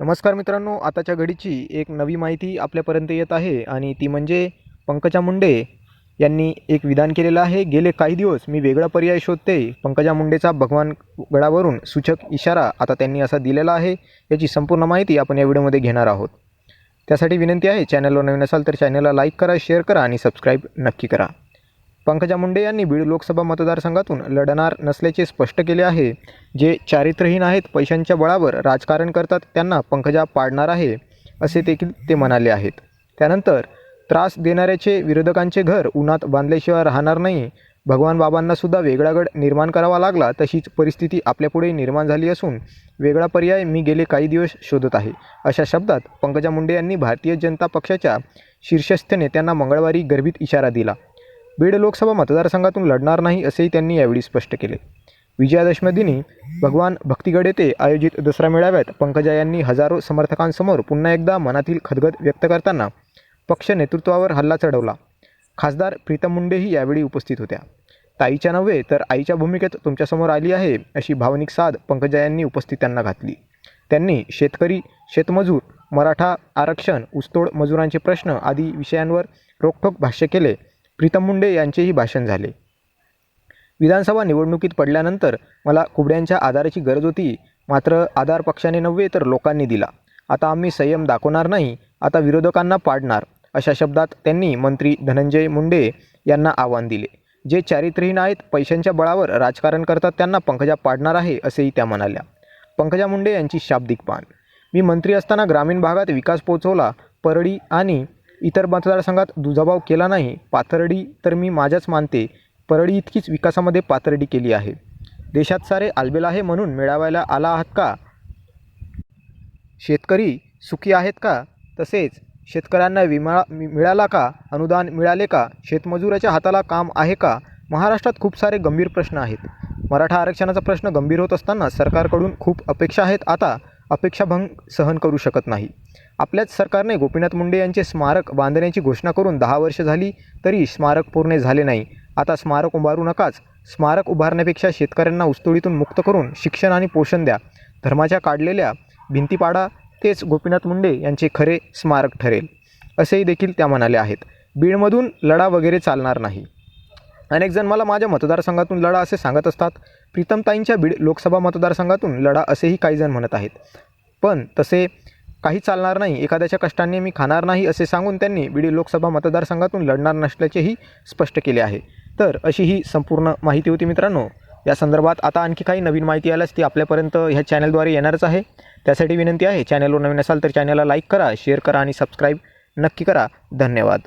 नमस्कार मित्रांनो, आताच्या घडीची एक नवी माहिती आपल्यापर्यंत येत आहे आणि ती म्हणजे पंकजा मुंडे यांनी एक विधान केलेलं आहे. गेले काही दिवस मी वेगळा पर्याय शोधते. पंकजा मुंडेचा भगवान गडावरून सूचक इशारा आता त्यांनी असा दिलेला आहे. याची संपूर्ण माहिती आपण या व्हिडिओमध्ये घेणार आहोत. त्यासाठी विनंती आहे, चॅनलवर नवीन असाल तर चॅनलला लाईक करा, शेअर करा आणि सबस्क्राईब नक्की करा. पंकजा मुंडे यांनी बीड लोकसभा मतदारसंघातून लढणार नसल्याचे स्पष्ट केले आहे. जे चारित्र्यहीन आहेत, पैशांच्या बळावर राजकारण करतात, त्यांना पंकजा पाडणार आहे, असे देखील ते म्हणाले आहेत. त्यानंतर त्रास देणाऱ्याचे विरोधकांचे घर उन्हात बांधल्याशिवाय राहणार नाही. भगवान बाबांना सुद्धा वेगळा गड निर्माण करावा लागला, तशीच परिस्थिती आपल्यापुढे निर्माण झाली असून वेगळा पर्याय मी गेले काही दिवस शोधत आहे, अशा शब्दात पंकजा मुंडे यांनी भारतीय जनता पक्षाच्या शीर्षस्थ नेत्यांना मंगळवारी गर्भित इशारा दिला. बीड लोकसभा मतदारसंघातून लढणार नाही, असेही त्यांनी यावेळी स्पष्ट केले. विजयादशमी दिनी भगवान भक्तिगड येथे आयोजित दसरा मेळाव्यात पंकजा यांनी हजारो समर्थकांसमोर पुन्हा एकदा मनातील खदगद व्यक्त करताना पक्ष नेतृत्वावर हल्ला चढवला. खासदार प्रीतम मुंडेही यावेळी उपस्थित होत्या. ताईच्या नव्हे तर आईच्या भूमिकेत तुमच्यासमोर आली आहे, अशी भावनिक साद पंकजा यांनी उपस्थितांना घातली. त्यांनी शेतकरी, शेतमजूर, मराठा आरक्षण, ऊसतोड मजुरांचे प्रश्न आदी विषयांवर रोखठोक भाष्य केले. प्रीतम मुंडे यांचेही भाषण झाले. विधानसभा निवडणुकीत पडल्यानंतर मला कुबड्यांच्या आधाराची गरज होती, मात्र आधार पक्षाने नव्हे तर लोकांनी दिला. आता आम्ही संयम दाखवणार नाही, आता विरोधकांना पाडणार, अशा शब्दात त्यांनी मंत्री धनंजय मुंडे यांना आव्हान दिले. जे चारित्र्यहीन आहेत, पैशांच्या बळावर राजकारण करतात, त्यांना पंकजा पाडणार आहे, असेही त्या म्हणाल्या. पंकजा मुंडे यांची शाब्दिक बाण. मी मंत्री असताना ग्रामीण भागात विकास पोहोचवला. परळी आणि इतर मतदारसंघात दुजाभाव केला नाही. पाथर्डी तर मी माझ्याच मानते. परळी इतकीच विकासामध्ये पाथर्डी केली आहे. देशात सारे आलबेल आहे म्हणून मेळाव्याला आला आहात का? शेतकरी सुखी आहेत का? तसेच शेतकऱ्यांना विमा मिळाला का? अनुदान मिळाले का? शेतमजुराच्या हाताला काम आहे का? महाराष्ट्रात खूप सारे गंभीर प्रश्न आहेत. मराठा आरक्षणाचा प्रश्न गंभीर होत असताना सरकारकडून खूप अपेक्षा आहेत. आता अपेक्षाभंग सहन करू शकत नाही. आपल्याच सरकारने गोपीनाथ मुंडे यांचे स्मारक बांधण्याची घोषणा करून 10 वर्ष झाली, तरी स्मारक पूर्ण झाले नाही. आता स्मारक उभारू नकाच. स्मारक उभारण्यापेक्षा शेतकऱ्यांना ऊसतोडीतून मुक्त करून शिक्षण आणि पोषण द्या. धर्माच्या काढलेल्या भिंती पाडा. तेच गोपीनाथ मुंडे यांचे खरे स्मारक ठरेल, असेही देखील त्या म्हणाल्या आहेत. बीडमधून लढा वगैरे चालणार नाही. अनेक जण मला माझ्या मतदारसंघातून लढा असे सांगत असतात. प्रीतमताईंच्या बीड लोकसभा मतदारसंघातून लढा असेही काही जण म्हणत आहेत. पण तसे काही चालणार नाही. एखाद्याच्या कष्टाने मी खाणार नाही, असे सांगून त्यांनी बीड लोकसभा मतदारसंघातून लढणार नसल्याचेही स्पष्ट केले आहे. तर अशी ही संपूर्ण माहिती होती मित्रांनो. या संदर्भात आता आणखी काही नवीन माहिती आल्यास ती आपल्यापर्यंत ह्या चॅनलद्वारे येणारच आहे. त्यासाठी विनंती आहे, चॅनलवर नवीन असाल तर चॅनलला लाईक करा, शेअर करा आणि सबस्क्राईब नक्की करा. धन्यवाद.